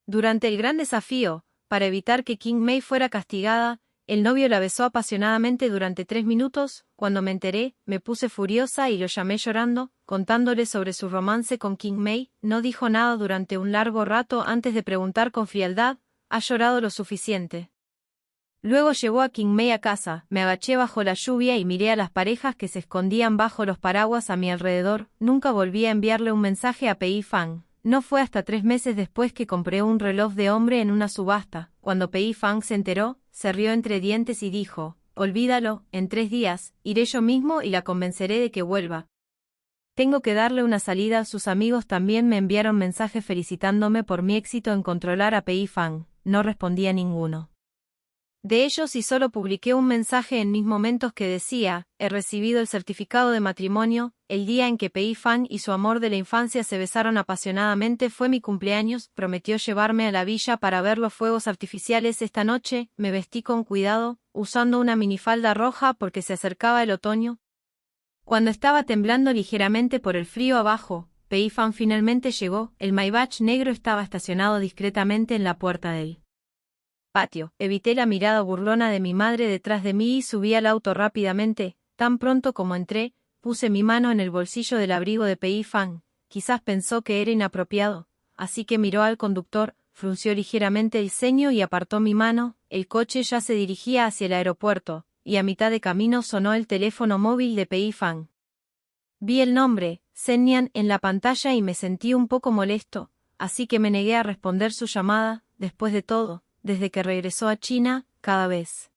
Durante el gran desafío, para evitar que Qing Mei fuera castigada, el novio la besó apasionadamente durante 3 minutos. Cuando me enteré, me puse furiosa y lo llamé llorando, contándole sobre su romance con Qing Mei. No dijo nada durante un largo rato antes de preguntar con frialdad, ¿has llorado lo suficiente? Luego llevó a Qing Mei a casa, me agaché bajo la lluvia y miré a las parejas que se escondían bajo los paraguas a mi alrededor. Nunca volví a enviarle un mensaje a Pei Fang. No fue hasta 3 meses después que compré un reloj de hombre en una subasta. Cuando Pei Fang se enteró, se rió entre dientes y dijo, olvídalo, en 3 días, iré yo mismo y la convenceré de que vuelva. Tengo que darle una salida. Sus amigos también me enviaron mensajes felicitándome por mi éxito en controlar a Pei Fang. No respondí a ninguno de ellos y solo publiqué un mensaje en mis momentos que decía, he recibido el certificado de matrimonio. El día en que Pei Fang y su amor de la infancia se besaron apasionadamente fue mi cumpleaños. Prometió llevarme a la villa para ver los fuegos artificiales esta noche. Me vestí con cuidado, usando una minifalda roja porque se acercaba el otoño. Cuando estaba temblando ligeramente por el frío abajo, Pei Fang finalmente llegó. El Maybach negro estaba estacionado discretamente en la puerta del patio. Evité la mirada burlona de mi madre detrás de mí y subí al auto rápidamente. Tan pronto como entré, puse mi mano en el bolsillo del abrigo de Pei Fang. Quizás pensó que era inapropiado, así que miró al conductor, frunció ligeramente el ceño y apartó mi mano. El coche ya se dirigía hacia el aeropuerto, y a mitad de camino sonó el teléfono móvil de Pei Fang. Vi el nombre, Sennian, en la pantalla y me sentí un poco molesto, así que me negué a responder su llamada. Después de todo, desde que regresó a China, cada vez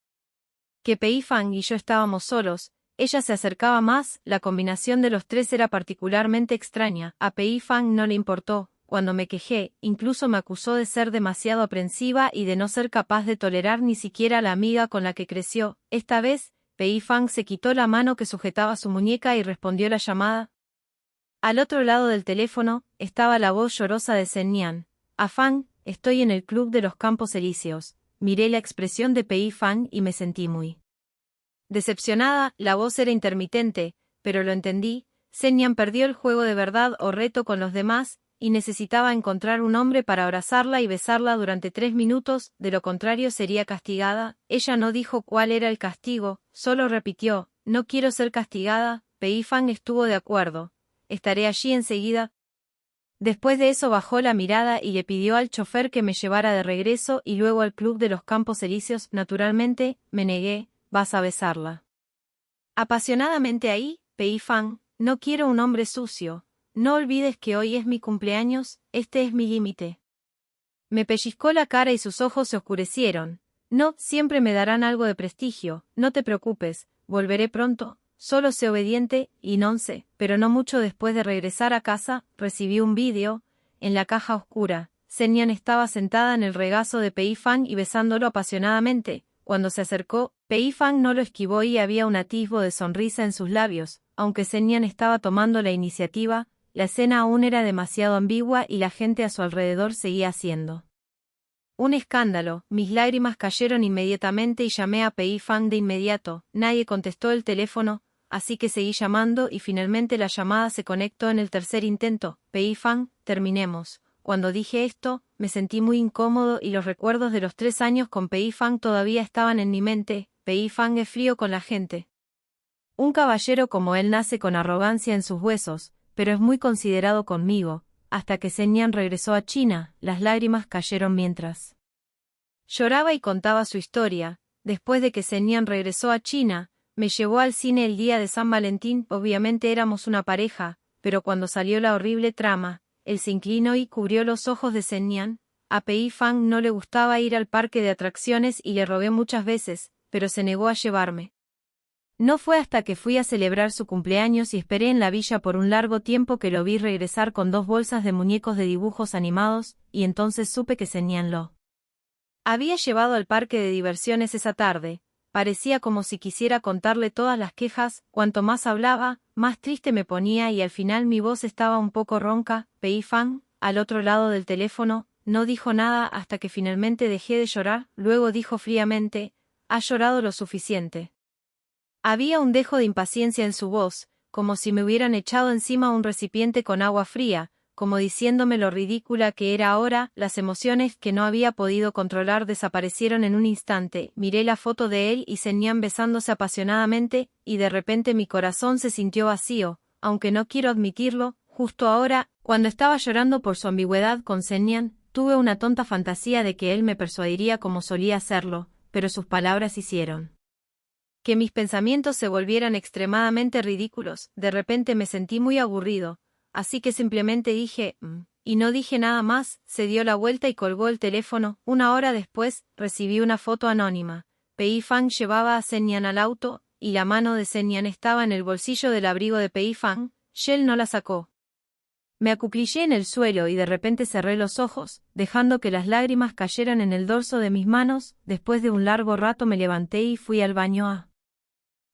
que Pei Fang y yo estábamos solos, ella se acercaba más. La combinación de los tres era particularmente extraña. A Pei Fang no le importó. Cuando me quejé, incluso me acusó de ser demasiado aprensiva y de no ser capaz de tolerar ni siquiera a la amiga con la que creció. Esta vez, Pei Fang se quitó la mano que sujetaba su muñeca y respondió la llamada. Al otro lado del teléfono, estaba la voz llorosa de Sennian. Fang, estoy en el Club de los Campos Elíseos. Miré la expresión de Pei Fang y me sentí muy decepcionada. La voz era intermitente, pero lo entendí. Sennian perdió el juego de verdad o reto con los demás, y necesitaba encontrar un hombre para abrazarla y besarla durante 3 minutos, de lo contrario sería castigada. Ella no dijo cuál era el castigo, solo repitió, no quiero ser castigada. Pei Fang estuvo de acuerdo. Estaré allí enseguida. Después de eso bajó la mirada y le pidió al chofer que me llevara de regreso y luego al Club de los Campos Elíseos. Naturalmente, me negué. ¿Vas a besarla apasionadamente ahí, Pei Fang? No quiero un hombre sucio. No olvides que hoy es mi cumpleaños, este es mi límite. Me pellizcó la cara y sus ojos se oscurecieron. No, siempre me darán algo de prestigio, no te preocupes, volveré pronto. Solo sé obediente, y no sé, pero no mucho después de regresar a casa, recibí un vídeo. En la caja oscura, Sennian estaba sentada en el regazo de Pei Fang y besándolo apasionadamente. Cuando se acercó, Pei Fang no lo esquivó y había un atisbo de sonrisa en sus labios. Aunque Sennian estaba tomando la iniciativa, la escena aún era demasiado ambigua y la gente a su alrededor seguía haciendo un escándalo. Mis lágrimas cayeron inmediatamente y llamé a Pei Fang de inmediato. Nadie contestó el teléfono, así que seguí llamando y finalmente la llamada se conectó en el tercer intento. Pei Fang, terminemos. Cuando dije esto, me sentí muy incómodo y los recuerdos de los 3 años con Pei Fang todavía estaban en mi mente. Pei Fang es frío con la gente. Un caballero como él nace con arrogancia en sus huesos, pero es muy considerado conmigo. Hasta que Sennian regresó a China, las lágrimas cayeron mientras lloraba y contaba su historia. Después de que Sennian regresó a China, me llevó al cine el día de San Valentín. Obviamente éramos una pareja, pero cuando salió la horrible trama, él se inclinó y cubrió los ojos de Sennian. A Pei Fang no le gustaba ir al parque de atracciones y le rogué muchas veces, pero se negó a llevarme. No fue hasta que fui a celebrar su cumpleaños y esperé en la villa por un largo tiempo que lo vi regresar con 2 bolsas de muñecos de dibujos animados, y entonces supe que Sennian lo había llevado al parque de diversiones esa tarde. Parecía como si quisiera contarle todas las quejas. Cuanto más hablaba, más triste me ponía y al final mi voz estaba un poco ronca. Pei Fang, al otro lado del teléfono, no dijo nada hasta que finalmente dejé de llorar. Luego dijo fríamente, «¿Has llorado lo suficiente?». Había un dejo de impaciencia en su voz, como si me hubieran echado encima un recipiente con agua fría, como diciéndome lo ridícula que era ahora. Las emociones que no había podido controlar desaparecieron en un instante. Miré la foto de él y Senyan besándose apasionadamente, y de repente mi corazón se sintió vacío, aunque no quiero admitirlo. Justo ahora, cuando estaba llorando por su ambigüedad con Senyan, tuve una tonta fantasía de que él me persuadiría como solía hacerlo, pero sus palabras hicieron que mis pensamientos se volvieran extremadamente ridículos. De repente me sentí muy aburrido, así que simplemente dije, y no dije nada más. Se dio la vuelta y colgó el teléfono. Una hora después, recibí una foto anónima. Pei Fang llevaba a Senyan al auto, y la mano de Senyan estaba en el bolsillo del abrigo de Pei Fang. Shell no la sacó. Me acuclillé en el suelo y de repente cerré los ojos, dejando que las lágrimas cayeran en el dorso de mis manos. Después de un largo rato me levanté y fui al baño a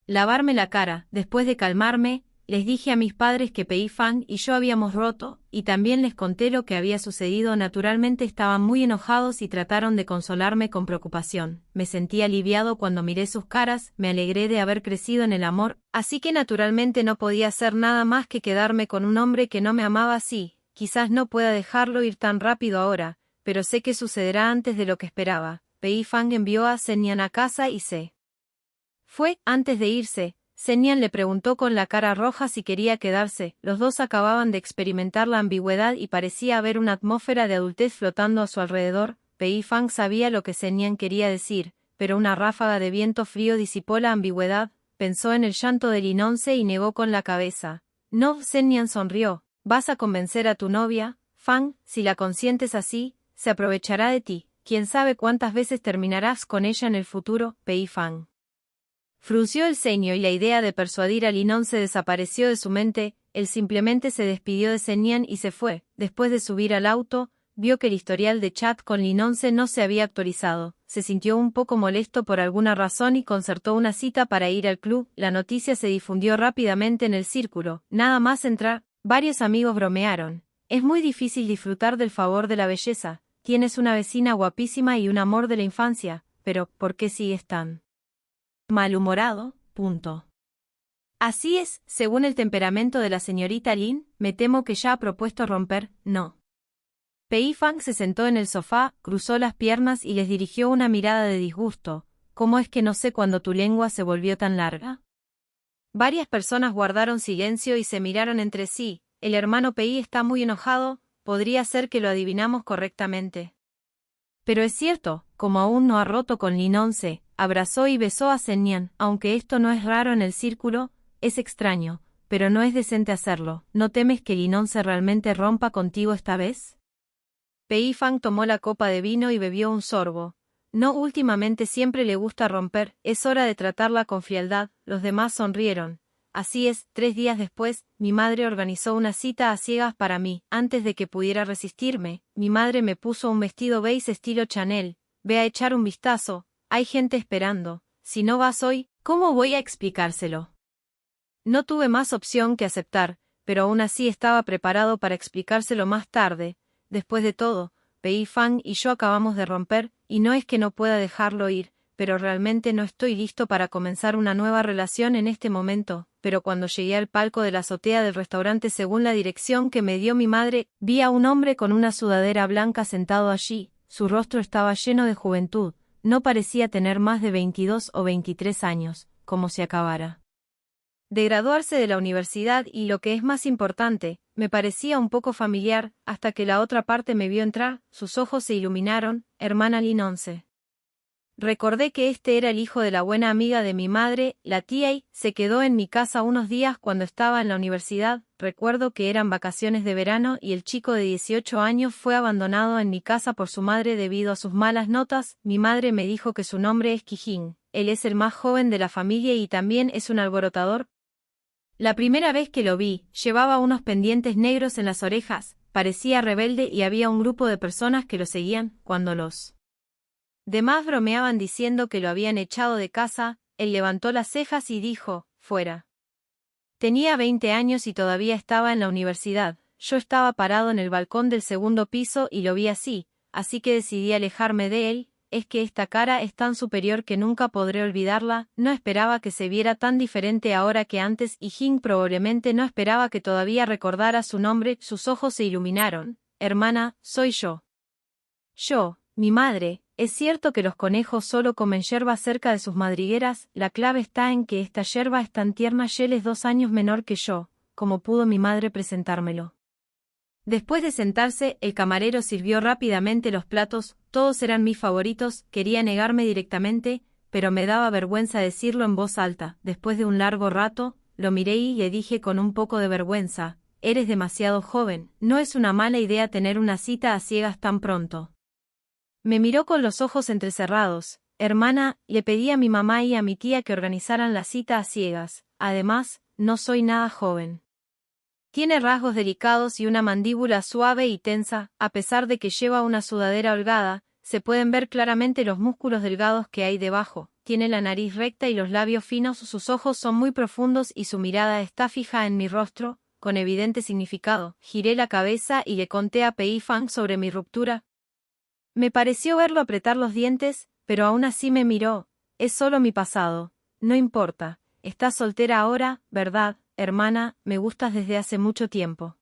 lavarme la cara. Después de calmarme, les dije a mis padres que Pei Fang y yo habíamos roto, y también les conté lo que había sucedido. Naturalmente estaban muy enojados y trataron de consolarme con preocupación. Me sentí aliviado cuando miré sus caras, me alegré de haber crecido en el amor, así que naturalmente no podía hacer nada más que quedarme con un hombre que no me amaba así. Quizás no pueda dejarlo ir tan rápido ahora, pero sé que sucederá antes de lo que esperaba. Pei Fang envió a Senyan a casa y se fue. Antes de irse, Senyan le preguntó con la cara roja si quería quedarse. Los dos acababan de experimentar la ambigüedad y parecía haber una atmósfera de adultez flotando a su alrededor. Pei Fang sabía lo que Senyan quería decir, pero una ráfaga de viento frío disipó la ambigüedad. Pensó en el llanto de Linonce y negó con la cabeza. No, Senyan sonrió. ¿Vas a convencer a tu novia, Fang? Si la consientes así, se aprovechará de ti. ¿Quién sabe cuántas veces terminarás con ella en el futuro? Pei Fang frunció el ceño y la idea de persuadir a Linonce desapareció de su mente. Él simplemente se despidió de Senyan y se fue. Después de subir al auto, vio que el historial de chat con Linonce no se había actualizado. Se sintió un poco molesto por alguna razón y concertó una cita para ir al club. La noticia se difundió rápidamente en el círculo. Nada más entrar, varios amigos bromearon. Es muy difícil disfrutar del favor de la belleza. Tienes una vecina guapísima y un amor de la infancia, pero ¿por qué sigues tan malhumorado? Así es, según el temperamento de la señorita Lin, me temo que ya ha propuesto romper. No. Pei Fang se sentó en el sofá, cruzó las piernas y les dirigió una mirada de disgusto. ¿Cómo es que no sé cuándo tu lengua se volvió tan larga? Varias personas guardaron silencio y se miraron entre sí. El hermano Pei está muy enojado, podría ser que lo adivinamos correctamente. Pero es cierto, como aún no ha roto con Linonce, abrazó y besó a Senyan. Aunque esto no es raro en el círculo, es extraño, pero no es decente hacerlo. ¿No temes que Linonce realmente rompa contigo esta vez? Pei Fang tomó la copa de vino y bebió un sorbo. No, últimamente siempre le gusta romper, es hora de tratarla con frialdad. Los demás sonrieron. Así es, 3 días después, mi madre organizó una cita a ciegas para mí. Antes de que pudiera resistirme, mi madre me puso un vestido beige estilo Chanel. Ve a echar un vistazo, hay gente esperando. Si no vas hoy, ¿cómo voy a explicárselo? No tuve más opción que aceptar, pero aún así estaba preparado para explicárselo más tarde. Después de todo, Pei Fang y yo acabamos de romper, y no es que no pueda dejarlo ir, pero realmente no estoy listo para comenzar una nueva relación en este momento. Pero cuando llegué al palco de la azotea del restaurante según la dirección que me dio mi madre, vi a un hombre con una sudadera blanca sentado allí. Su rostro estaba lleno de juventud, no parecía tener más de 22 o 23 años, como si acabara de graduarse de la universidad y, lo que es más importante, me parecía un poco familiar, hasta que la otra parte me vio entrar. Sus ojos se iluminaron. Hermana Linonce. Recordé que este era el hijo de la buena amiga de mi madre, la tía, y se quedó en mi casa unos días cuando estaba en la universidad. Recuerdo que eran vacaciones de verano y el chico de 18 años fue abandonado en mi casa por su madre debido a sus malas notas. Mi madre me dijo que su nombre es Kijin. Él es el más joven de la familia y también es un alborotador. La primera vez que lo vi, llevaba unos pendientes negros en las orejas, parecía rebelde y había un grupo de personas que lo seguían. Cuando los demás bromeaban diciendo que lo habían echado de casa, él levantó las cejas y dijo, fuera. Tenía 20 años y todavía estaba en la universidad. Yo estaba parado en el balcón del segundo piso y lo vi así que decidí alejarme de él. es que esta cara es tan superior que nunca podré olvidarla, no esperaba que se viera tan diferente ahora que antes y Jing probablemente no esperaba que todavía recordara su nombre, sus ojos se iluminaron. Hermana, soy yo. Yo, mi madre. Es cierto que los conejos solo comen yerba cerca de sus madrigueras, la clave está en que esta yerba es tan tierna. Él es 2 años menor que yo, como pudo mi madre presentármelo. Después de sentarse, el camarero sirvió rápidamente los platos, todos eran mis favoritos, quería negarme directamente, pero me daba vergüenza decirlo en voz alta. Después de un largo rato, lo miré y le dije con un poco de vergüenza, eres demasiado joven, no es una mala idea tener una cita a ciegas tan pronto. Me miró con los ojos entrecerrados. Hermana, le pedí a mi mamá y a mi tía que organizaran la cita a ciegas. Además, no soy nada joven. Tiene rasgos delicados y una mandíbula suave y tensa, a pesar de que lleva una sudadera holgada, se pueden ver claramente los músculos delgados que hay debajo. Tiene la nariz recta y los labios finos, sus ojos son muy profundos y su mirada está fija en mi rostro, con evidente significado. Giré la cabeza y le conté a Pei Fang sobre mi ruptura. Me pareció verlo apretar los dientes, pero aún así me miró. Es solo mi pasado. No importa. Estás soltera ahora, ¿verdad, hermana? Me gustas desde hace mucho tiempo.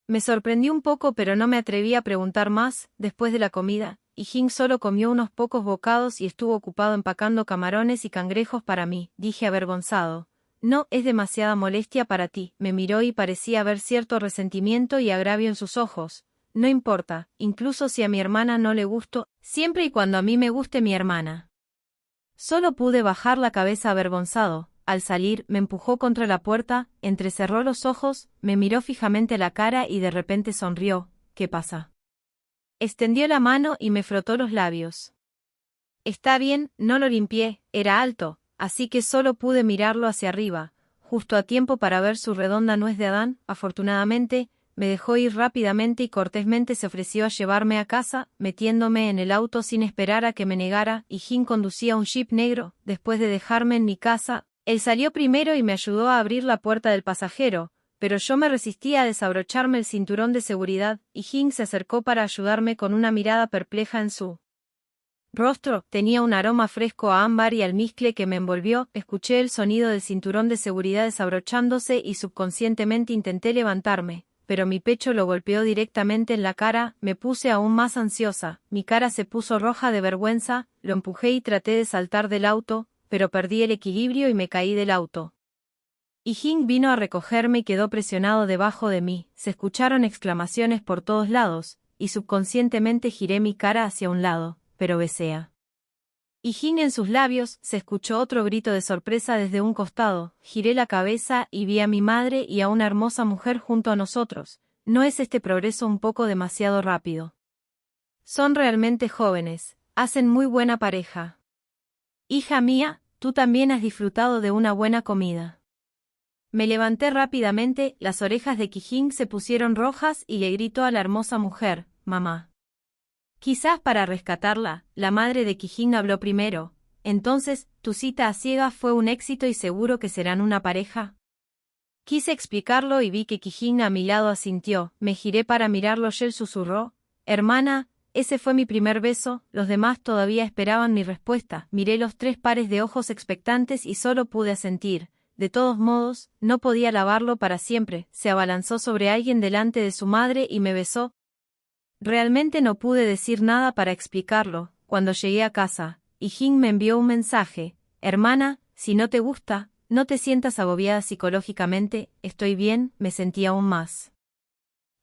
Me sorprendí un poco, pero no me atreví a preguntar más. Después de la comida, y Jing solo comió unos pocos bocados y estuvo ocupado empacando camarones y cangrejos para mí. Dije avergonzado. No, es demasiada molestia para ti. Me miró y parecía ver cierto resentimiento y agravio en sus ojos. No importa, incluso si a mi hermana no le gusto, siempre y cuando a mí me guste mi hermana. Solo pude bajar la cabeza avergonzado. Al salir, me empujó contra la puerta, entrecerró los ojos, me miró fijamente la cara y de repente sonrió. ¿Qué pasa? Extendió la mano y me frotó los labios. Está bien, no lo limpié, era alto, así que solo pude mirarlo hacia arriba, justo a tiempo para ver su redonda nuez de Adán. Afortunadamente, me dejó ir rápidamente y cortésmente se ofreció a llevarme a casa, metiéndome en el auto sin esperar a que me negara, y Jing conducía un jeep negro. Después de dejarme en mi casa, él salió primero y me ayudó a abrir la puerta del pasajero, pero yo me resistí a desabrocharme el cinturón de seguridad, y Jing se acercó para ayudarme con una mirada perpleja en su rostro. Tenía un aroma fresco a ámbar y almizcle que me envolvió. Escuché el sonido del cinturón de seguridad desabrochándose y subconscientemente intenté levantarme, pero mi pecho lo golpeó directamente en la cara. Me puse aún más ansiosa, mi cara se puso roja de vergüenza, lo empujé y traté de saltar del auto, pero perdí el equilibrio y me caí del auto. Y Jing vino a recogerme y quedó presionado debajo de mí. Se escucharon exclamaciones por todos lados, y subconscientemente giré mi cara hacia un lado, pero besea. Y Jing en sus labios, se escuchó otro grito de sorpresa desde un costado. Giré la cabeza y vi a mi madre y a una hermosa mujer junto a nosotros. ¿No es este progreso un poco demasiado rápido? Son realmente jóvenes, hacen muy buena pareja. Hija mía, tú también has disfrutado de una buena comida. Me levanté rápidamente, las orejas de Qi-Jing se pusieron rojas y le gritó a la hermosa mujer, mamá. Quizás para rescatarla, la madre de Qi-Jing habló primero. Entonces, ¿tu cita a ciegas fue un éxito y seguro que serán una pareja? Quise explicarlo y vi que Qi-Jing a mi lado asintió. Me giré para mirarlo y él susurró, hermana, ese fue mi primer beso. Los demás todavía esperaban mi respuesta. Miré los 3 pares de ojos expectantes y solo pude asentir. De todos modos, no podía lavarlo para siempre. Se abalanzó sobre alguien delante de su madre y me besó. Realmente no pude decir nada para explicarlo. Cuando llegué a casa, Jing me envió un mensaje. Hermana, si no te gusta, no te sientas agobiada psicológicamente. Estoy bien. Me sentí aún más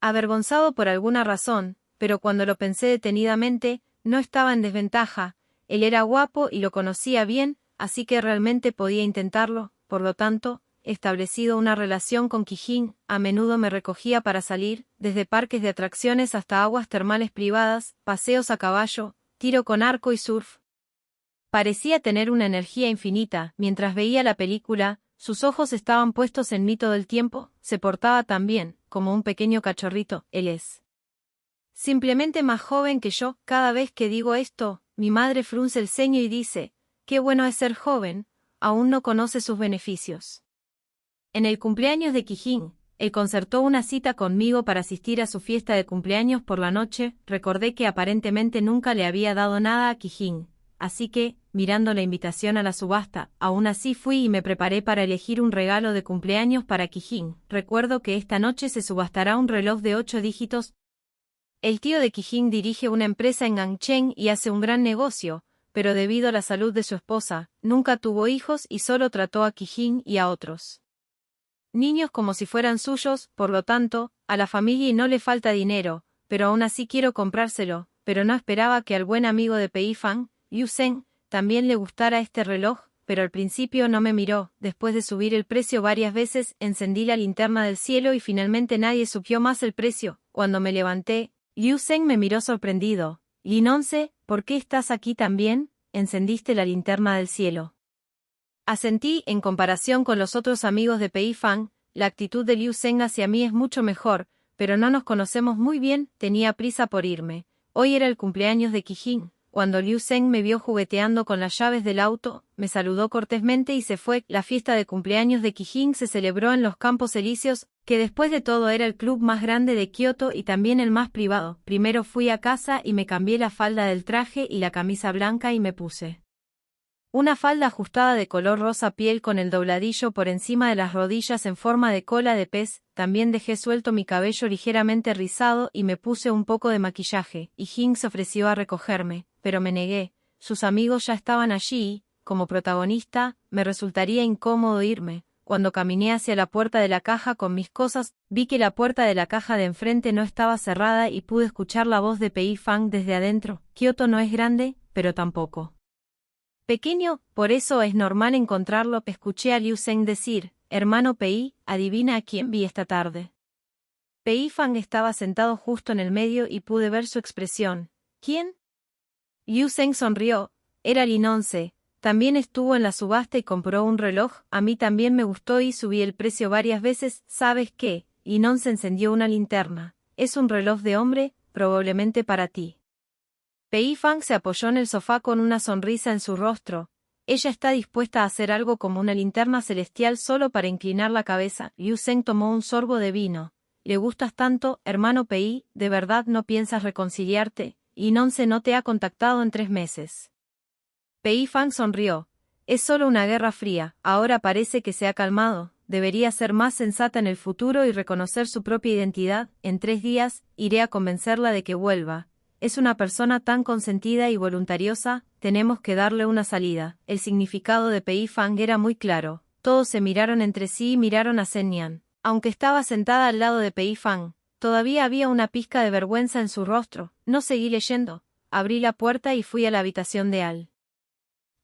avergonzado por alguna razón, pero cuando lo pensé detenidamente, no estaba en desventaja. Él era guapo y lo conocía bien, así que realmente podía intentarlo. Por lo tanto, he establecido una relación con Qi-Jing. A menudo me recogía para salir, desde parques de atracciones hasta aguas termales privadas, paseos a caballo, tiro con arco y surf. Parecía tener una energía infinita. Mientras veía la película, sus ojos estaban puestos en mí todo el tiempo. Se portaba tan bien, como un pequeño cachorrito. Él es simplemente más joven que yo. Cada vez que digo esto, mi madre frunce el ceño y dice, qué bueno es ser joven, aún no conoce sus beneficios. En el cumpleaños de Qi-Jing, Él concertó una cita conmigo para asistir a su fiesta de cumpleaños por la noche. Recordé que aparentemente nunca le había dado nada a Kijin, así que, mirando la invitación a la subasta, aún así fui y me preparé para elegir un regalo de cumpleaños para Kijin. Recuerdo que esta noche se subastará un reloj de 8 dígitos. El tío de Kijin dirige una empresa en Gangcheng y hace un gran negocio, pero debido a la salud de su esposa, nunca tuvo hijos y solo trató a Kijin y a otros niños como si fueran suyos. Por lo tanto, a la familia y no le falta dinero, pero aún así quiero comprárselo, pero no esperaba que al buen amigo de Pei Fang, Liu Zeng, también le gustara este reloj, pero al principio no me miró. Después de subir el precio varias veces, encendí la linterna del cielo y finalmente nadie subió más el precio. Cuando me levanté, Liu Zeng me miró sorprendido. Linonce, ¿por qué estás aquí también? ¿Encendiste la linterna del cielo? Asentí. En comparación con los otros amigos de Pei Fang, la actitud de Liu Zeng hacia mí es mucho mejor, pero no nos conocemos muy bien. Tenía prisa por irme. Hoy era el cumpleaños de Kijin. Cuando Liu Zeng me vio jugueteando con las llaves del auto, me saludó cortésmente y se fue. La fiesta de cumpleaños de Kijin se celebró en los Campos Elíseos, que después de todo era el club más grande de Kioto y también el más privado. Primero fui a casa y me cambié la falda del traje y la camisa blanca y me puse una falda ajustada de color rosa piel con el dobladillo por encima de las rodillas en forma de cola de pez. También dejé suelto mi cabello ligeramente rizado y me puse un poco de maquillaje. Y Jing se ofreció a recogerme, pero me negué. Sus amigos ya estaban allí y, como protagonista, me resultaría incómodo irme. Cuando caminé hacia la puerta de la caja con mis cosas, vi que la puerta de la caja de enfrente no estaba cerrada y pude escuchar la voz de Pei Fang desde adentro. Kioto no es grande, pero tampoco pequeño, por eso es normal encontrarlo. Escuché a Liu Zeng decir: hermano Pei, adivina a quién vi esta tarde. Pei Fang estaba sentado justo en el medio y pude ver su expresión. ¿Quién? Liu Zeng sonrió. Era Linonce. También estuvo en la subasta y compró un reloj. A mí también me gustó y subí el precio varias veces. ¿Sabes qué? Linonce encendió una linterna. Es un reloj de hombre, probablemente para ti. Pei Fang se apoyó en el sofá con una sonrisa en su rostro. Ella está dispuesta a hacer algo como una linterna celestial solo para inclinar la cabeza. Liu Zeng tomó un sorbo de vino. ¿Le gustas tanto, hermano Pei? ¿De verdad no piensas reconciliarte? Linonce no te ha contactado en 3 meses. Pei Fang sonrió. Es solo una guerra fría. Ahora parece que se ha calmado. Debería ser más sensata en el futuro y reconocer su propia identidad. En 3 días, iré a convencerla de que vuelva. Es una persona tan consentida y voluntariosa, tenemos que darle una salida. El significado de Pei Fang era muy claro. Todos se miraron entre sí y miraron a Zhen Nian. Aunque estaba sentada al lado de Pei Fang, todavía había una pizca de vergüenza en su rostro. No seguí leyendo. Abrí la puerta y fui a la habitación de al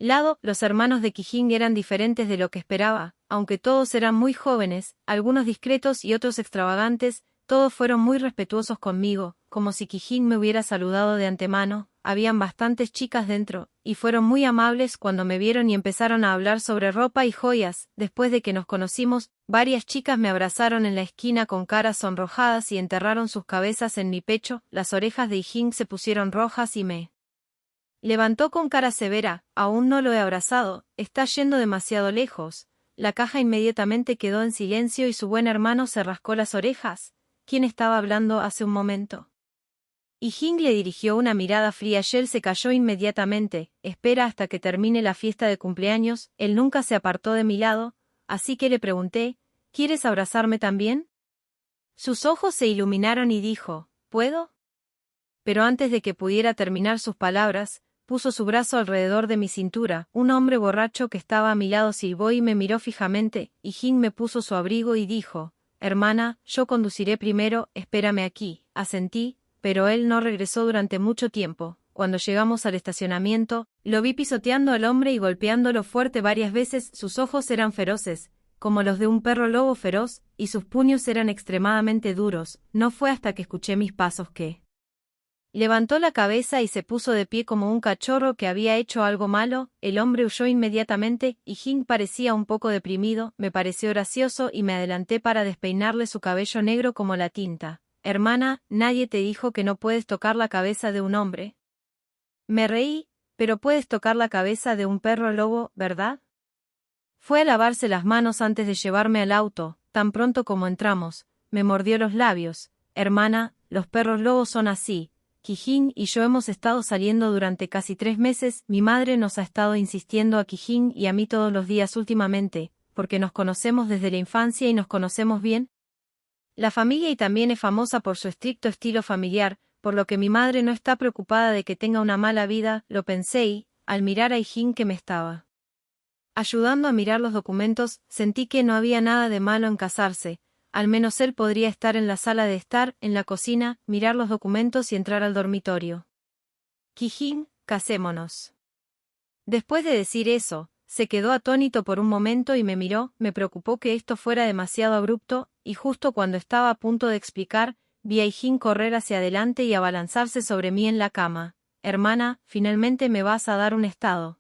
lado. Los hermanos de Kijin eran diferentes de lo que esperaba, aunque todos eran muy jóvenes, algunos discretos y otros extravagantes. Todos fueron muy respetuosos conmigo, como si Kijin me hubiera saludado de antemano. Habían bastantes chicas dentro, y fueron muy amables cuando me vieron y empezaron a hablar sobre ropa y joyas. Después de que nos conocimos, varias chicas me abrazaron en la esquina con caras sonrojadas y enterraron sus cabezas en mi pecho. Las orejas de Kijin se pusieron rojas y me levantó con cara severa. Aún no lo he abrazado, está yendo demasiado lejos. La caja inmediatamente quedó en silencio y su buen hermano se rascó las orejas. ¿Quién estaba hablando hace un momento? Y Jing le dirigió una mirada fría. Él se calló inmediatamente. Espera hasta que termine la fiesta de cumpleaños. Él nunca se apartó de mi lado, así que le pregunté: ¿quieres abrazarme también? Sus ojos se iluminaron y dijo: ¿puedo? Pero antes de que pudiera terminar sus palabras, puso su brazo alrededor de mi cintura. Un hombre borracho que estaba a mi lado silbó y me miró fijamente, y Jing me puso su abrigo y dijo: hermana, yo conduciré primero, espérame aquí. Asentí, pero él no regresó durante mucho tiempo. Cuando llegamos al estacionamiento, lo vi pisoteando al hombre y golpeándolo fuerte varias veces. Sus ojos eran feroces, como los de un perro lobo feroz, y sus puños eran extremadamente duros. No fue hasta que escuché mis pasos que levantó la cabeza y se puso de pie como un cachorro que había hecho algo malo. El hombre huyó inmediatamente, y Jing parecía un poco deprimido. Me pareció gracioso y me adelanté para despeinarle su cabello negro como la tinta. Hermana, nadie te dijo que no puedes tocar la cabeza de un hombre. Me reí, pero puedes tocar la cabeza de un perro lobo, ¿verdad? Fue a lavarse las manos antes de llevarme al auto. Tan pronto como entramos, me mordió los labios. Hermana, los perros lobos son así. Kijin y yo hemos estado saliendo durante casi 3 meses, mi madre nos ha estado insistiendo a Kijin y a mí todos los días últimamente, porque nos conocemos desde la infancia y nos conocemos bien. La familia y también es famosa por su estricto estilo familiar, por lo que mi madre no está preocupada de que tenga una mala vida, lo pensé y, al mirar a Kijin que me estaba ayudando a mirar los documentos, sentí que no había nada de malo en casarse. Al menos él podría estar en la sala de estar, en la cocina, mirar los documentos y entrar al dormitorio. Kijin, casémonos. Después de decir eso, se quedó atónito por un momento y me miró, me preocupó que esto fuera demasiado abrupto, y justo cuando estaba a punto de explicar, vi a Kijin correr hacia adelante y abalanzarse sobre mí en la cama. Hermana, finalmente me vas a dar un estado.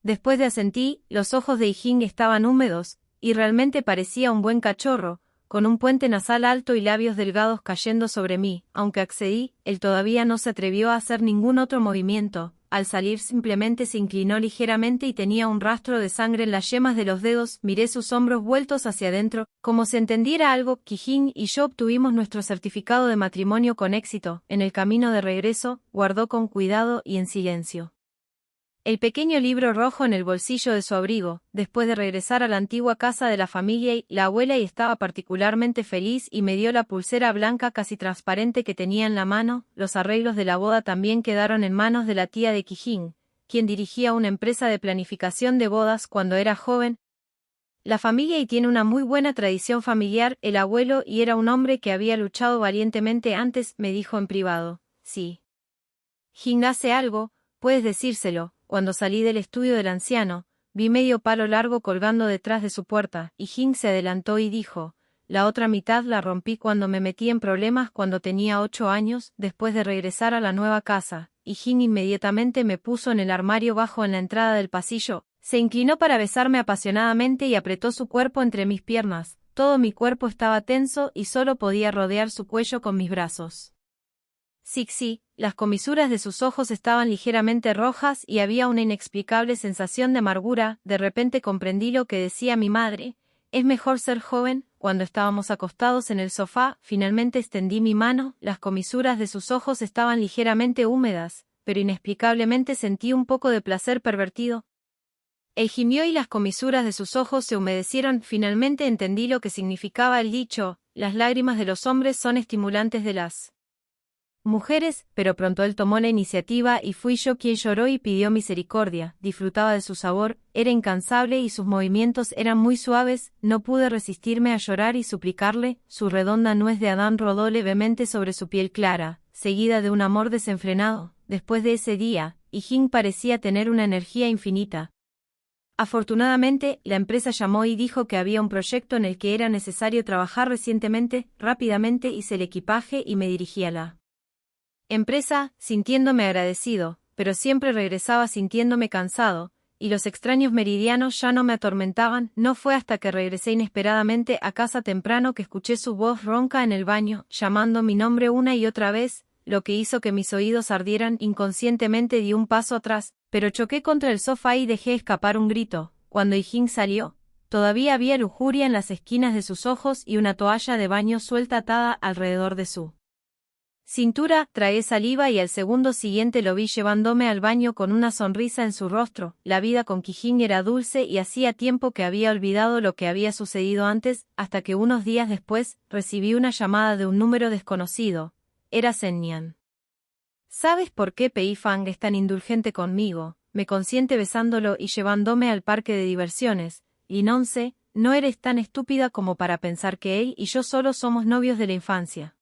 Después de asentí, los ojos de Kijin estaban húmedos, y realmente parecía un buen cachorro, con un puente nasal alto y labios delgados cayendo sobre mí. Aunque accedí, él todavía no se atrevió a hacer ningún otro movimiento. Al salir simplemente se inclinó ligeramente y tenía un rastro de sangre en las yemas de los dedos. Miré sus hombros vueltos hacia adentro, como si entendiera algo. Kijin y yo obtuvimos nuestro certificado de matrimonio con éxito. En el camino de regreso, guardó con cuidado y en silencio el pequeño libro rojo en el bolsillo de su abrigo. Después de regresar a la antigua casa de la familia, la abuela estaba particularmente feliz y me dio la pulsera blanca casi transparente que tenía en la mano. Los arreglos de la boda también quedaron en manos de la tía de Kijin, quien dirigía una empresa de planificación de bodas cuando era joven. La familia tiene una muy buena tradición familiar. El abuelo era un hombre que había luchado valientemente antes, me dijo en privado. Si Jin hace algo, puedes decírselo. Cuando salí del estudio del anciano, vi medio palo largo colgando detrás de su puerta, y Jin se adelantó y dijo, la otra mitad la rompí cuando me metí en problemas cuando tenía 8 años, después de regresar a la nueva casa, y Jin inmediatamente me puso en el armario bajo en la entrada del pasillo, se inclinó para besarme apasionadamente y apretó su cuerpo entre mis piernas, todo mi cuerpo estaba tenso y solo podía rodear su cuello con mis brazos. Sí, las comisuras de sus ojos estaban ligeramente rojas y había una inexplicable sensación de amargura. De repente comprendí lo que decía mi madre, es mejor ser joven. Cuando estábamos acostados en el sofá, finalmente extendí mi mano, las comisuras de sus ojos estaban ligeramente húmedas, pero inexplicablemente sentí un poco de placer pervertido. Él gimió y las comisuras de sus ojos se humedecieron. Finalmente entendí lo que significaba el dicho, las lágrimas de los hombres son estimulantes de las mujeres, pero pronto él tomó la iniciativa y fui yo quien lloró y pidió misericordia. Disfrutaba de su sabor, era incansable y sus movimientos eran muy suaves. No pude resistirme a llorar y suplicarle. Su redonda nuez de Adán rodó levemente sobre su piel clara, seguida de un amor desenfrenado. Después de ese día, Jin parecía tener una energía infinita. Afortunadamente, la empresa llamó y dijo que había un proyecto en el que era necesario trabajar rápidamente hice el equipaje y me dirigí a la empresa, sintiéndome agradecido, pero siempre regresaba sintiéndome cansado, y los extraños meridianos ya no me atormentaban. No fue hasta que regresé inesperadamente a casa temprano que escuché su voz ronca en el baño, llamando mi nombre una y otra vez, lo que hizo que mis oídos ardieran. Inconscientemente di un paso atrás, pero choqué contra el sofá y dejé escapar un grito. Cuando Jin salió, todavía había lujuria en las esquinas de sus ojos y una toalla de baño suelta atada alrededor de su cintura. Tragué saliva y al segundo siguiente lo vi llevándome al baño con una sonrisa en su rostro. La vida con Kijin era dulce y hacía tiempo que había olvidado lo que había sucedido antes, hasta que unos días después, recibí una llamada de un número desconocido. Era Sennian. ¿Sabes por qué Pei Fang es tan indulgente conmigo? Me consiente besándolo y llevándome al parque de diversiones. Y no sé, no eres tan estúpida como para pensar que él y yo solo somos novios de la infancia.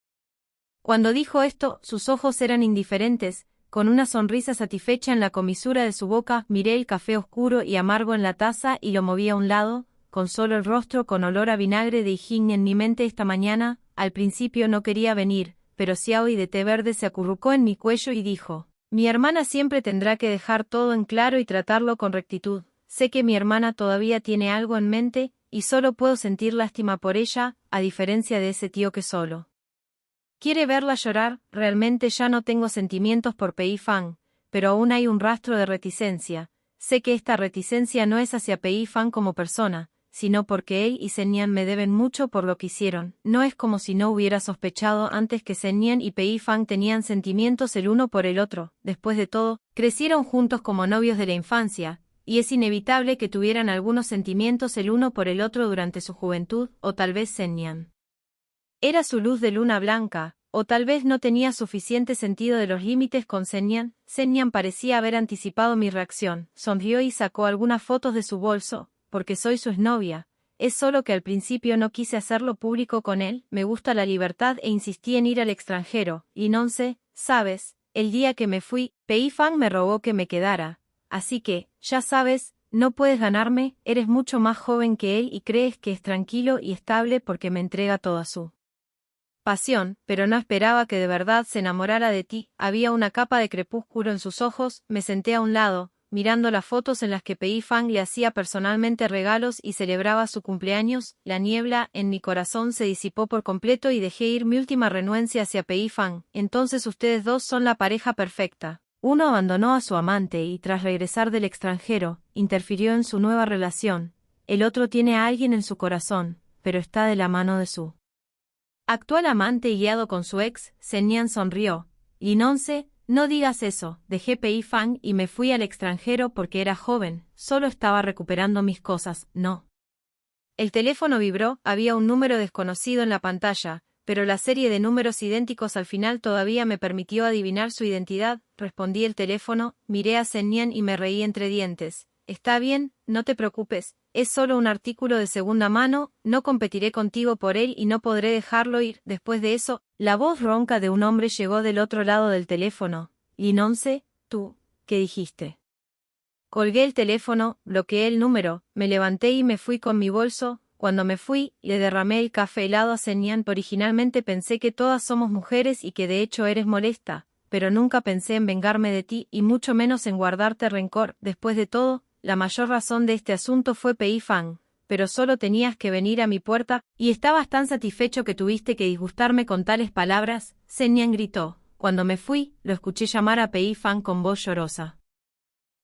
Cuando dijo esto, sus ojos eran indiferentes, con una sonrisa satisfecha en la comisura de su boca. Miré el café oscuro y amargo en la taza y lo moví a un lado, con solo el rostro con olor a vinagre de Jin en mi mente esta mañana. Al principio no quería venir, pero Xiaoi de té verde se acurrucó en mi cuello y dijo, mi hermana siempre tendrá que dejar todo en claro y tratarlo con rectitud. Sé que mi hermana todavía tiene algo en mente, y solo puedo sentir lástima por ella, a diferencia de ese tío que solo quiere verla llorar. Realmente ya no tengo sentimientos por Pei Fang, pero aún hay un rastro de reticencia. Sé que esta reticencia no es hacia Pei Fang como persona, sino porque él y Senyan me deben mucho por lo que hicieron. No es como si no hubiera sospechado antes que Senyan y Pei Fang tenían sentimientos el uno por el otro. Después de todo, crecieron juntos como novios de la infancia, y es inevitable que tuvieran algunos sentimientos el uno por el otro durante su juventud, o tal vez Senyan era su luz de luna blanca, o tal vez no tenía suficiente sentido de los límites con Senyan. Senyan parecía haber anticipado mi reacción, sonrió y sacó algunas fotos de su bolso, porque soy su exnovia. Es solo que al principio no quise hacerlo público con él, me gusta la libertad e insistí en ir al extranjero, y no sé, sabes, el día que me fui, Pei Fang me rogó que me quedara. Así que, ya sabes, no puedes ganarme, eres mucho más joven que él y crees que es tranquilo y estable porque me entrega toda su pasión, pero no esperaba que de verdad se enamorara de ti. Había una capa de crepúsculo en sus ojos. Me senté a un lado, mirando las fotos en las que Pei Fang le hacía personalmente regalos y celebraba su cumpleaños. La niebla en mi corazón se disipó por completo y dejé ir mi última renuencia hacia Pei Fang. Entonces ustedes dos son la pareja perfecta. Uno abandonó a su amante y tras regresar del extranjero, interfirió en su nueva relación. El otro tiene a alguien en su corazón, pero está de la mano de su actual amante y guiado con su ex. Senyan sonrió. Linonce, no digas eso. Dejé Pei Fang y me fui al extranjero porque era joven, solo estaba recuperando mis cosas, no. El teléfono vibró, había un número desconocido en la pantalla, pero la serie de números idénticos al final todavía me permitió adivinar su identidad. Respondí el teléfono, miré a Senyan y me reí entre dientes. Está bien, no te preocupes. Es solo un artículo de segunda mano, no competiré contigo por él y no podré dejarlo ir. Después de eso, la voz ronca de un hombre llegó del otro lado del teléfono. Linonce, ¿tú qué dijiste? Colgué el teléfono, bloqueé el número, me levanté y me fui con mi bolso. Cuando me fui, le derramé el café helado a Senyan. Originalmente pensé que todas somos mujeres y que de hecho eres molesta, pero nunca pensé en vengarme de ti y mucho menos en guardarte rencor. Después de todo, la mayor razón de este asunto fue Pei Fang, pero solo tenías que venir a mi puerta, y estabas tan satisfecho que tuviste que disgustarme con tales palabras. Senyan gritó. Cuando me fui, lo escuché llamar a Pei Fang con voz llorosa.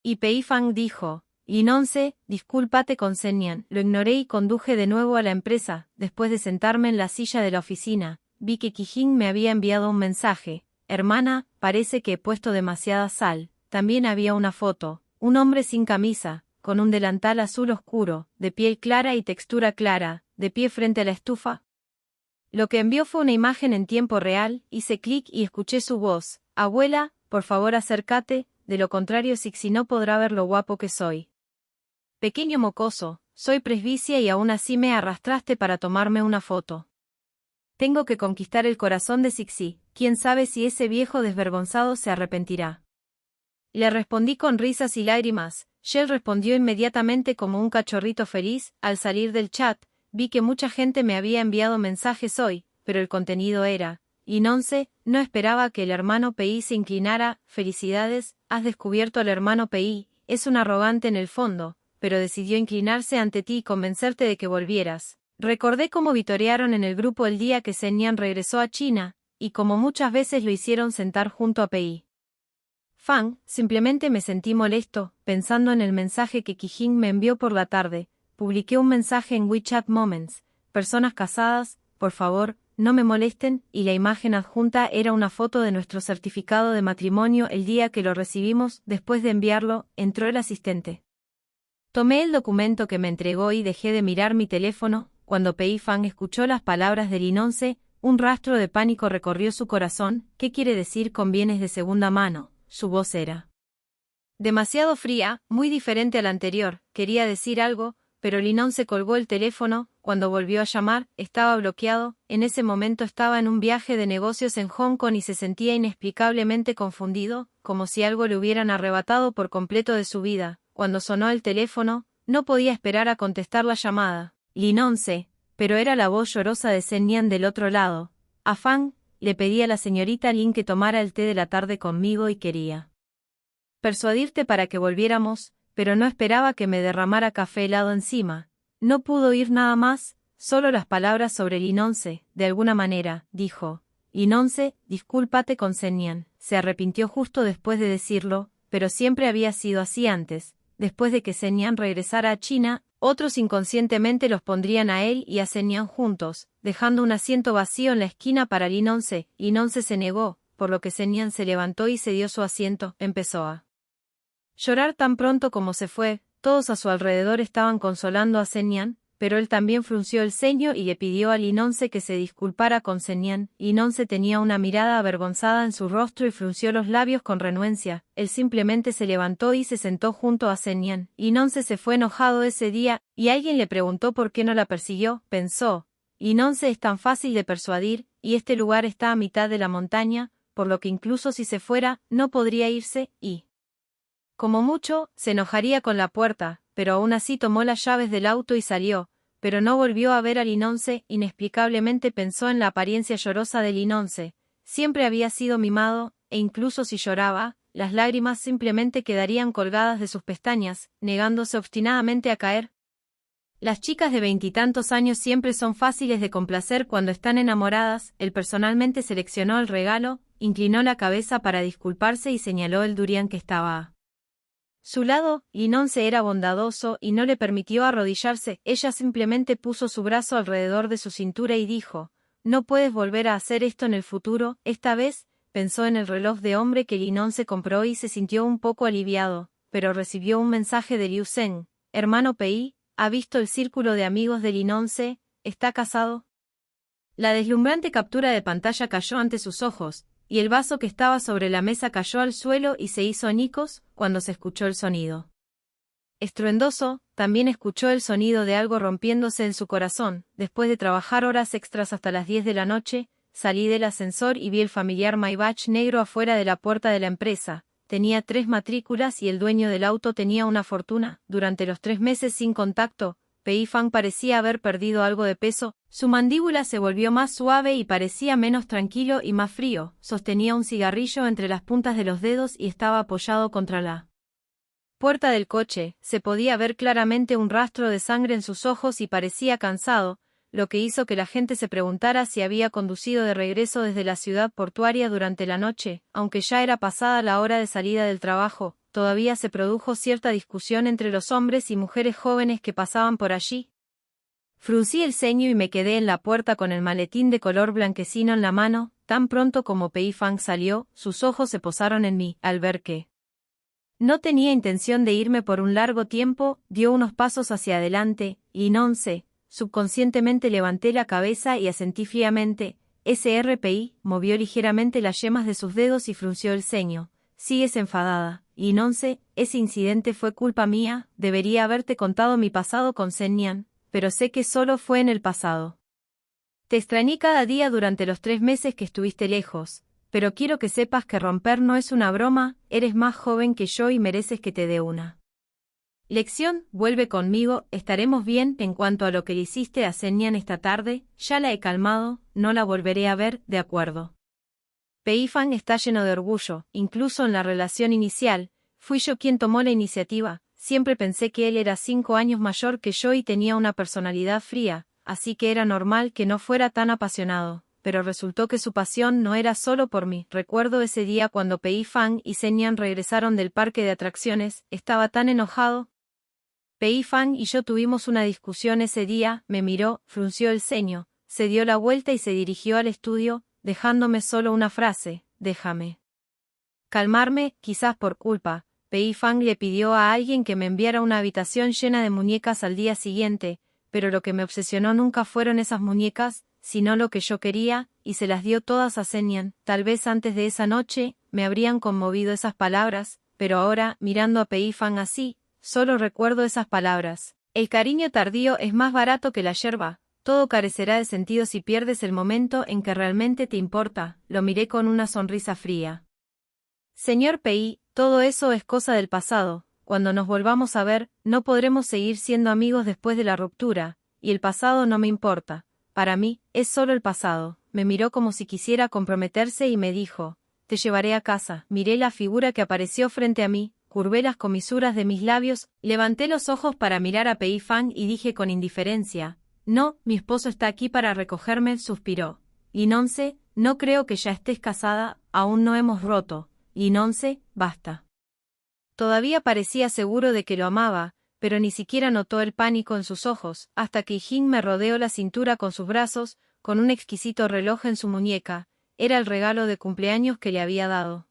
Y Pei Fang dijo, Linonce, discúlpate con Senyan. Lo ignoré y conduje de nuevo a la empresa. Después de sentarme en la silla de la oficina, vi que Kijin me había enviado un mensaje. Hermana, parece que he puesto demasiada sal. También había una foto. Un hombre sin camisa, con un delantal azul oscuro, de piel clara y textura clara, de pie frente a la estufa. Lo que envió fue una imagen en tiempo real. Hice clic y escuché su voz. Abuela, por favor acércate, de lo contrario Sixi no podrá ver lo guapo que soy. Pequeño mocoso, soy presbicia y aún así me arrastraste para tomarme una foto. Tengo que conquistar el corazón de Sixi, quién sabe si ese viejo desvergonzado se arrepentirá. Le respondí con risas y lágrimas. Shell respondió inmediatamente como un cachorrito feliz. Al salir del chat, vi que mucha gente me había enviado mensajes hoy, pero el contenido era: Linonce, no esperaba que el hermano Pei se inclinara. Felicidades, has descubierto al hermano Pei. Es un arrogante en el fondo, pero decidió inclinarse ante ti y convencerte de que volvieras. Recordé cómo vitorearon en el grupo el día que Senyan regresó a China, y como muchas veces lo hicieron sentar junto a Pei Fang. Simplemente me sentí molesto, pensando en el mensaje que Kijin me envió por la tarde. Publiqué un mensaje en WeChat Moments. Personas casadas, por favor, no me molesten, y la imagen adjunta era una foto de nuestro certificado de matrimonio el día que lo recibimos. Después de enviarlo, entró el asistente. Tomé el documento que me entregó y dejé de mirar mi teléfono. Cuando Pei Fang escuchó las palabras de Linonce, un rastro de pánico recorrió su corazón. ¿Qué quiere decir con bienes de segunda mano? Su voz era demasiado fría, muy diferente a la anterior. Quería decir algo, pero Linonce colgó el teléfono. Cuando volvió a llamar, estaba bloqueado. En ese momento estaba en un viaje de negocios en Hong Kong y se sentía inexplicablemente confundido, como si algo le hubieran arrebatado por completo de su vida. Cuando sonó el teléfono, no podía esperar a contestar la llamada. Linonce, pero era la voz llorosa de Senyan del otro lado. A Fang, le pedí a la señorita Lin que tomara el té de la tarde conmigo y quería persuadirte para que volviéramos, pero no esperaba que me derramara café helado encima. No pudo oír nada más, solo las palabras sobre Linonce. De alguna manera, dijo. Linonce, discúlpate con Senyan. Se arrepintió justo después de decirlo, pero siempre había sido así antes. Después de que Senyan regresara a China, Otros inconscientemente los pondrían a él y a Senyan juntos, dejando un asiento vacío en la esquina para Linonce. Linonce se negó, por lo que Senyan se levantó y cedió su asiento. Empezó a llorar tan pronto como se fue. Todos a su alrededor estaban consolando a Senyan, pero él también frunció el ceño y le pidió a Linonce que se disculpara con Senyan. Linonce tenía una mirada avergonzada en su rostro y frunció los labios con renuencia. Él simplemente se levantó y se sentó junto a Senyan. Linonce se fue enojado ese día, y alguien le preguntó por qué no la persiguió. Pensó, Linonce es tan fácil de persuadir, y este lugar está a mitad de la montaña, por lo que incluso si se fuera, no podría irse, y como mucho, se enojaría con la puerta, pero aún así tomó las llaves del auto y salió, pero no volvió a ver a Linonce. Inexplicablemente pensó en la apariencia llorosa de Linonce. Siempre había sido mimado, e incluso si lloraba, las lágrimas simplemente quedarían colgadas de sus pestañas, negándose obstinadamente a caer. Las chicas de 20 y tantos años siempre son fáciles de complacer cuando están enamoradas. Él personalmente seleccionó el regalo, inclinó la cabeza para disculparse y señaló el durián que estaba a su lado. Linonce era bondadoso y no le permitió arrodillarse. Ella simplemente puso su brazo alrededor de su cintura y dijo, «No puedes volver a hacer esto en el futuro». Esta vez, pensó en el reloj de hombre que Linonce compró y se sintió un poco aliviado, pero recibió un mensaje de Liu Zhen. «Hermano Pei, ¿ha visto el círculo de amigos de Linonce? ¿Está casado?». La deslumbrante captura de pantalla cayó ante sus ojos, y el vaso que estaba sobre la mesa cayó al suelo y se hizo añicos cuando se escuchó el sonido estruendoso. También escuchó el sonido de algo rompiéndose en su corazón. Después de trabajar horas extras hasta las 10 de la noche, salí del ascensor y vi el familiar Maybach negro afuera de la puerta de la empresa. Tenía 3 matrículas y el dueño del auto tenía una fortuna. Durante los 3 meses sin contacto, Pei Fang parecía haber perdido algo de peso. Su mandíbula se volvió más suave y parecía menos tranquilo y más frío. Sostenía un cigarrillo entre las puntas de los dedos y estaba apoyado contra la puerta del coche. Se podía ver claramente un rastro de sangre en sus ojos y parecía cansado, lo que hizo que la gente se preguntara si había conducido de regreso desde la ciudad portuaria durante la noche. Aunque ya era pasada la hora de salida del trabajo, todavía se produjo cierta discusión entre los hombres y mujeres jóvenes que pasaban por allí. Fruncí el ceño y me quedé en la puerta con el maletín de color blanquecino en la mano. Tan pronto como Pei Fang salió, sus ojos se posaron en mí. Al ver que no tenía intención de irme por un largo tiempo, dio unos pasos hacia adelante, y subconscientemente levanté la cabeza y asentí fríamente. SRPI movió ligeramente las yemas de sus dedos y frunció el ceño. «¿Sigues enfadada?» «Linonce, ese incidente fue culpa mía. Debería haberte contado mi pasado con Senyan, pero sé que solo fue en el pasado. Te extrañé cada día durante los 3 meses que estuviste lejos, pero quiero que sepas que romper no es una broma. Eres más joven que yo y mereces que te dé una lección. Vuelve conmigo, estaremos bien. En cuanto a lo que le hiciste a Senyan esta tarde, ya la he calmado, no la volveré a ver». «De acuerdo». Pei Fang está lleno de orgullo. Incluso en la relación inicial, fui yo quien tomó la iniciativa. Siempre pensé que él era 5 años mayor que yo y tenía una personalidad fría, así que era normal que no fuera tan apasionado. Pero resultó que su pasión no era solo por mí. Recuerdo ese día cuando Pei Fang y Senyan regresaron del parque de atracciones. Estaba tan enojado. Pei Fang y yo tuvimos una discusión ese día. Me miró, frunció el ceño, se dio la vuelta y se dirigió al estudio, dejándome solo una frase: «Déjame calmarme». Quizás por culpa, Pei Fang le pidió a alguien que me enviara una habitación llena de muñecas al día siguiente, pero lo que me obsesionó nunca fueron esas muñecas, sino lo que yo quería, y se las dio todas a Senyan. Tal vez antes de esa noche, me habrían conmovido esas palabras, pero ahora, mirando a Pei Fang así, solo recuerdo esas palabras. «El cariño tardío es más barato que la yerba. Todo carecerá de sentido si pierdes el momento en que realmente te importa». Lo miré con una sonrisa fría. «Señor Pei, todo eso es cosa del pasado. Cuando nos volvamos a ver, no podremos seguir siendo amigos después de la ruptura, y el pasado no me importa. Para mí, es solo el pasado». Me miró como si quisiera comprometerse y me dijo: «Te llevaré a casa». Miré la figura que apareció frente a mí, curvé las comisuras de mis labios, levanté los ojos para mirar a Pei Fang y dije con indiferencia: «No, mi esposo está aquí para recogerme». Suspiró. «Linonce, no creo que ya estés casada, aún no hemos roto». «Linonce, basta». Todavía parecía seguro de que lo amaba, pero ni siquiera notó el pánico en sus ojos, hasta que Jin me rodeó la cintura con sus brazos, con un exquisito reloj en su muñeca. Era el regalo de cumpleaños que le había dado.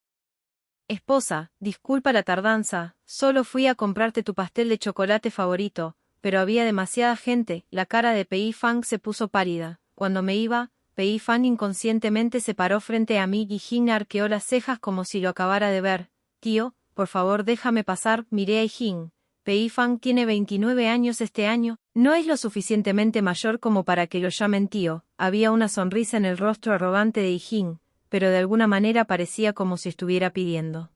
Esposa, disculpa la tardanza, solo fui a comprarte tu pastel de chocolate favorito, pero había demasiada gente. La cara de Pei Fang se puso pálida. Cuando me iba, Pei Fang inconscientemente se paró frente a mí y Jin arqueó las cejas como si lo acabara de ver. Tío, por favor déjame pasar. Miré a Jin. Pei Fang tiene 29 años este año, no es lo suficientemente mayor como para que lo llamen tío. Había una sonrisa en el rostro arrogante de Jin, pero de alguna manera parecía como si estuviera pidiendo